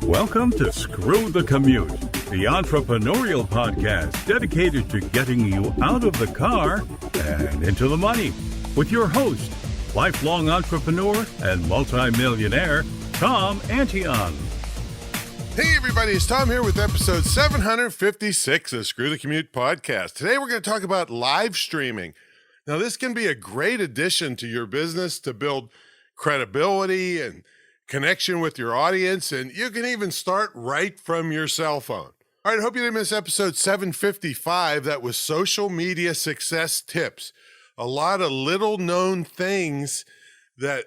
Welcome to Screw the Commute, the entrepreneurial podcast dedicated to getting you out of the car and into the money. With your host, lifelong entrepreneur and multimillionaire, Tom Antion. Hey everybody, it's Tom here with episode 756 of Screw the Commute podcast. Today we're going to talk about live streaming. Now this can be a great addition to your business to build credibility and connection with your audience, and you can even start right from your cell phone. All right, I hope you didn't miss episode 755. That was social media success tips. A lot of little known things that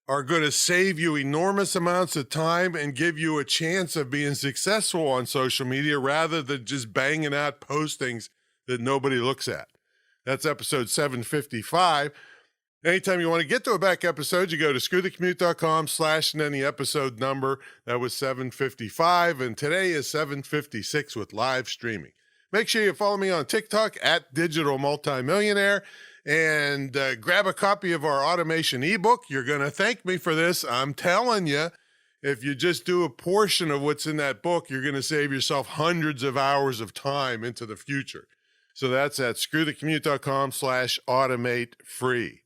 are going to save you enormous amounts of time and give you a chance of being successful on social media rather than just banging out postings that nobody looks at. That's episode 755. Anytime you want to get to a back episode, you go to screwthecommute.com/ and then the episode number. That was 755, and today is 756 with live streaming. Make sure you follow me on TikTok at Digital Multimillionaire and grab a copy of our automation ebook. You're going to thank me for this. I'm telling you, if you just do a portion of what's in that book, you're going to save yourself hundreds of hours of time into the future. So that's at screwthecommute.com/ automate free.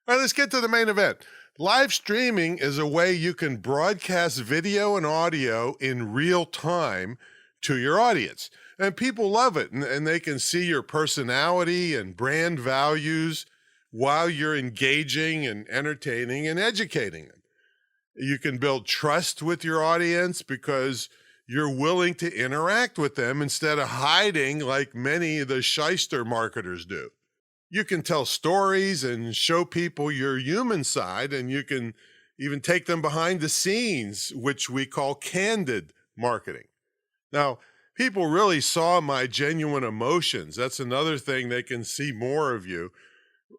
All right, let's get to the main event. Live streaming is a way you can broadcast video and audio in real time to your audience. And people love it, and they can see your personality and brand values while you're engaging and entertaining and educating them. You can build trust with your audience because you're willing to interact with them instead of hiding like many of the shyster marketers do. You can tell stories and show people your human side, and you can even take them behind the scenes, which we call candid marketing. Now, people really saw my genuine emotions. That's another thing they can see more of you.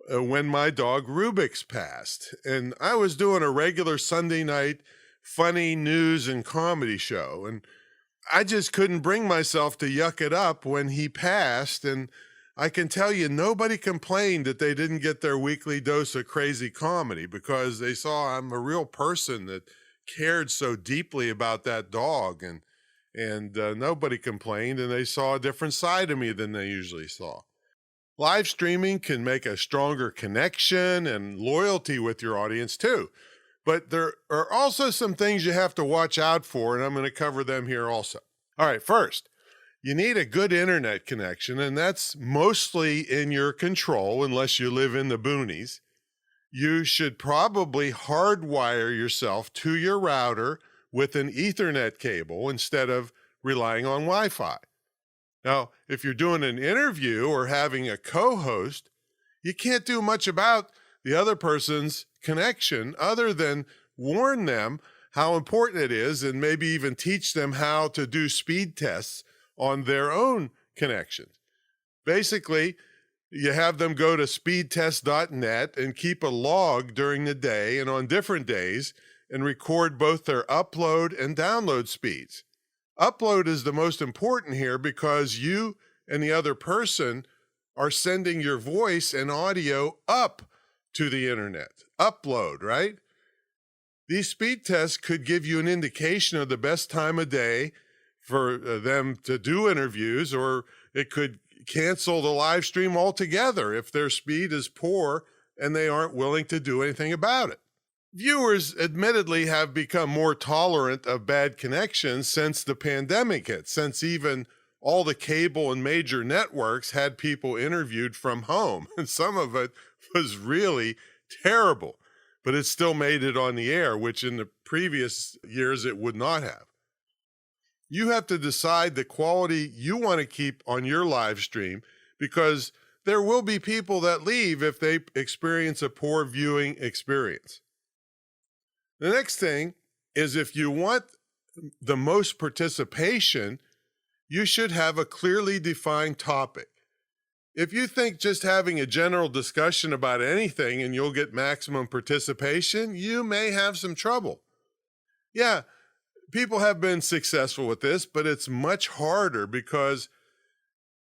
When my dog Rubik's passed, and I was doing a regular Sunday night funny news and comedy show, and I just couldn't bring myself to yuck it up when he passed, and I can tell you nobody complained that they didn't get their weekly dose of crazy comedy because they saw I'm a real person that cared so deeply about that dog, and nobody complained, and they saw a different side of me than they usually saw. Live streaming can make a stronger connection and loyalty with your audience too. But there are also some things you have to watch out for, and I'm going to cover them here also. All right, first, you need a good internet connection, and that's mostly in your control unless you live in the boonies. You should probably hardwire yourself to your router with an Ethernet cable instead of relying on Wi-Fi. Now, if you're doing an interview or having a co-host, you can't do much about the other person's connection other than warn them how important it is and maybe even teach them how to do speed tests on their own connections. Basically, you have them go to speedtest.net and keep a log during the day and on different days and record both their upload and download speeds. Upload is the most important here because you and the other person are sending your voice and audio up to the internet. Upload, right? These speed tests could give you an indication of the best time of day for them to do interviews, or it could cancel the live stream altogether if their speed is poor and they aren't willing to do anything about it. Viewers admittedly have become more tolerant of bad connections since the pandemic hit, since even all the cable and major networks had people interviewed from home, and some of it was really terrible, but it still made it on the air, which in the previous years it would not have. You have to decide the quality you want to keep on your live stream because there will be people that leave if they experience a poor viewing experience. The next thing is if you want the most participation, you should have a clearly defined topic. If you think just having a general discussion about anything and you'll get maximum participation, you may have some trouble. Yeah, people have been successful with this, but it's much harder because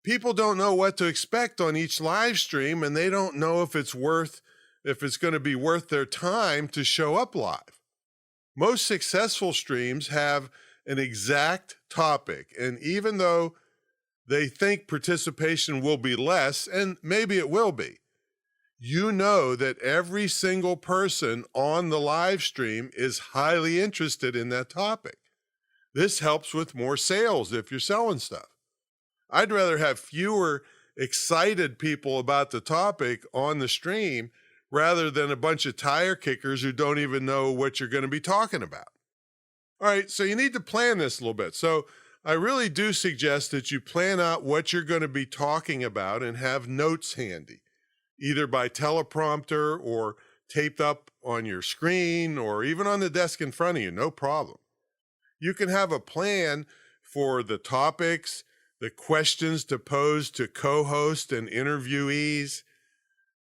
people don't know what to expect on each live stream, and they don't know if it's going to be worth their time to show up live. Most successful streams have an exact topic. And even though they think participation will be less, and maybe it will be, you know that every single person on the live stream is highly interested in that topic. This helps with more sales if you're selling stuff. I'd rather have fewer excited people about the topic on the stream rather than a bunch of tire kickers who don't even know what you're going to be talking about. All right, so you need to plan this a little bit. So I really do suggest that you plan out what you're going to be talking about and have notes handy, either by teleprompter or taped up on your screen or even on the desk in front of you, no problem. You can have a plan for the topics, the questions to pose to co-host and interviewees.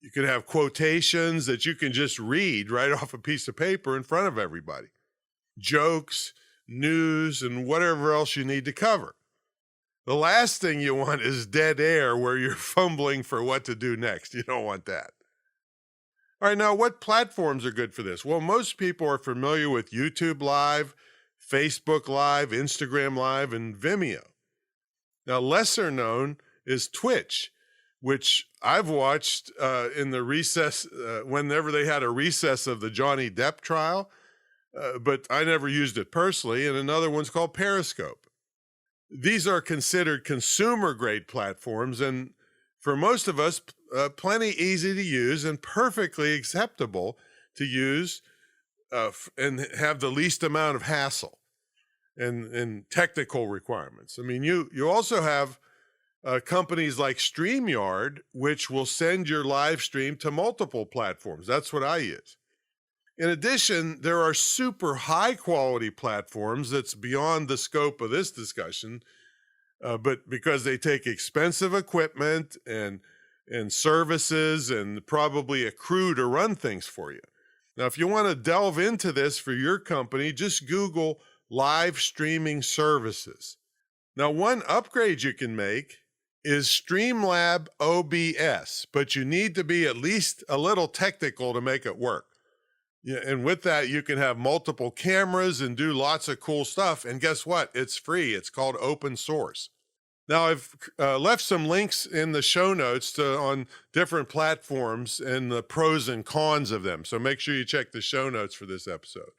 You could have quotations that you can just read right off a piece of paper in front of everybody. Jokes, news, and whatever else you need to cover. The last thing you want is dead air where you're fumbling for what to do next. You don't want that. All right, now what platforms are good for this? Well, most people are familiar with YouTube Live, Facebook Live, Instagram Live, and Vimeo. Now, lesser known is Twitch, which I've watched in the recess, whenever they had a recess of the Johnny Depp trial, but I never used it personally, and another one's called Periscope. These are considered consumer-grade platforms, and for most of us, plenty easy to use and perfectly acceptable to use and have the least amount of hassle and technical requirements. I mean, you also have companies like StreamYard, which will send your live stream to multiple platforms. That's what I use. In addition, there are super high quality platforms that's beyond the scope of this discussion, but because they take expensive equipment and services and probably a crew to run things for you. Now, if you want to delve into this for your company, just Google live streaming services. Now, one upgrade you can make is Streamlab OBS, but you need to be at least a little technical to make it work. Yeah, and with that, you can have multiple cameras and do lots of cool stuff. And guess what? It's free. It's called open source. Now, I've left some links in the show notes on different platforms and the pros and cons of them. So make sure you check the show notes for this episode.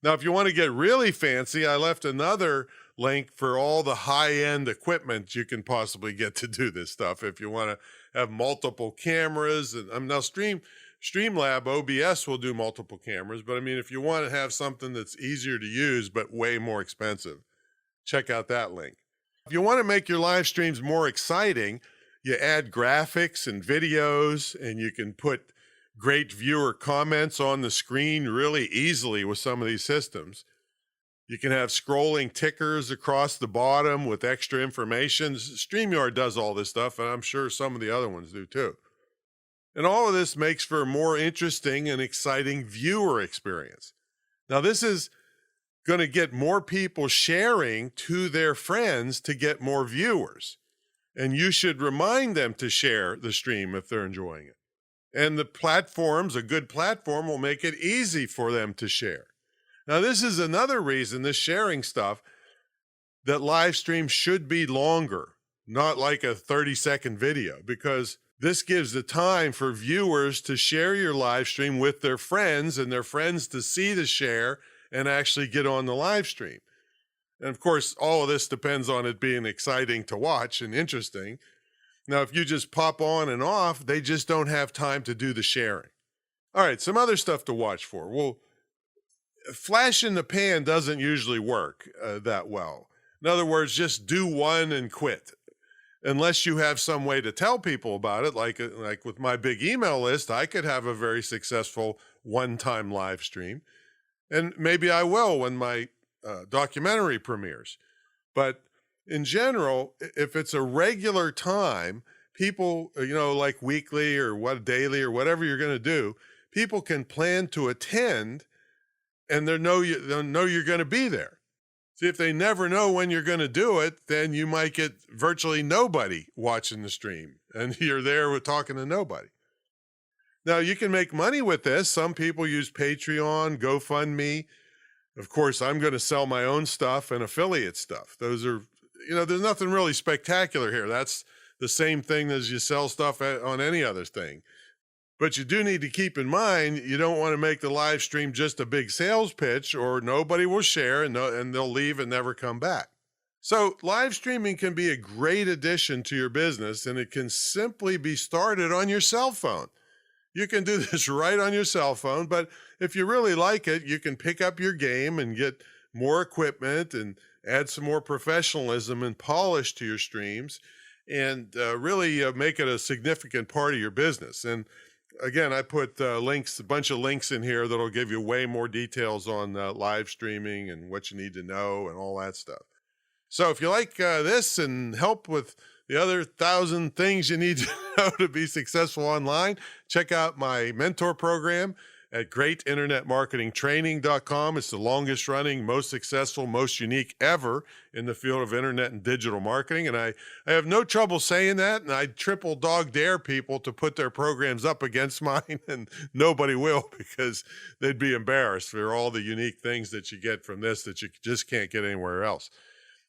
Now, if you want to get really fancy, I left another link for all the high-end equipment you can possibly get to do this stuff if you want to have multiple cameras. And now Streamlab OBS will do multiple cameras, but I mean, if you want to have something that's easier to use but way more expensive, check out that link. If you want to make your live streams more exciting, you add graphics and videos, and you can put great viewer comments on the screen really easily with some of these systems. You can have scrolling tickers across the bottom with extra information. StreamYard does all this stuff, and I'm sure some of the other ones do too. And all of this makes for a more interesting and exciting viewer experience. Now, this is going to get more people sharing to their friends to get more viewers. And you should remind them to share the stream if they're enjoying it. And the platforms, a good platform, will make it easy for them to share. Now, this is another reason, this sharing stuff, that live streams should be longer, not like a 30-second video, because this gives the time for viewers to share your live stream with their friends and their friends to see the share and actually get on the live stream. And of course, all of this depends on it being exciting to watch and interesting. Now, if you just pop on and off, they just don't have time to do the sharing. All right, some other stuff to watch for. Well, flash in the pan doesn't usually work that well. In other words, just do one and quit. Unless you have some way to tell people about it, like with my big email list, I could have a very successful one-time live stream. And maybe I will when my documentary premieres. But in general, if it's a regular time, people, like weekly or daily or whatever you're going to do, people can plan to attend and they'll know you're going to be there. See, if they never know when you're going to do it, then you might get virtually nobody watching the stream and you're there with talking to nobody. Now, you can make money with this. Some people use Patreon, GoFundMe, Of course, I'm going to sell my own stuff and affiliate stuff. Those are, there's nothing really spectacular here. That's the same thing as you sell stuff on any other thing. But you do need to keep in mind, you don't want to make the live stream just a big sales pitch, or nobody will share and they'll leave and never come back. So live streaming can be a great addition to your business, and it can simply be started on your cell phone. You can do this right on your cell phone, but if you really like it, you can pick up your game and get more equipment and add some more professionalism and polish to your streams, and really make it a significant part of your business. And again, I put a bunch of links in here that'll give you way more details on live streaming and what you need to know and all that stuff. So if you like this and help with the other 1,000 things you need to know to be successful online, check out my mentor program at greatinternetmarketingtraining.com. It's the longest running, most successful, most unique ever in the field of internet and digital marketing. And I have no trouble saying that. And I triple dog dare people to put their programs up against mine, and nobody will, because they'd be embarrassed for all the unique things that you get from this that you just can't get anywhere else.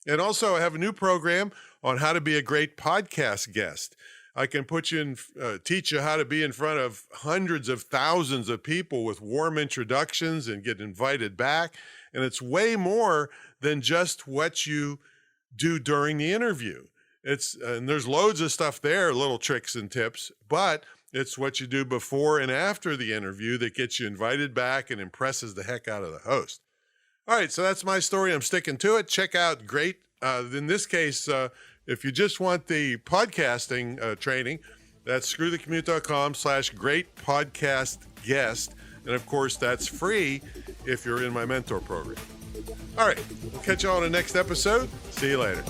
And also, I have a new program on how to be a great podcast guest. I can teach you how to be in front of hundreds of thousands of people with warm introductions and get invited back. And it's way more than just what you do during the interview. And there's loads of stuff there, little tricks and tips, but it's what you do before and after the interview that gets you invited back and impresses the heck out of the host. All right, so that's my story. I'm sticking to it. Check out in this case, if you just want the podcasting training, that's screwthecommute.com/greatpodcastguest. And of course, that's free if you're in my mentor program. All right, we'll catch you on the next episode. See you later.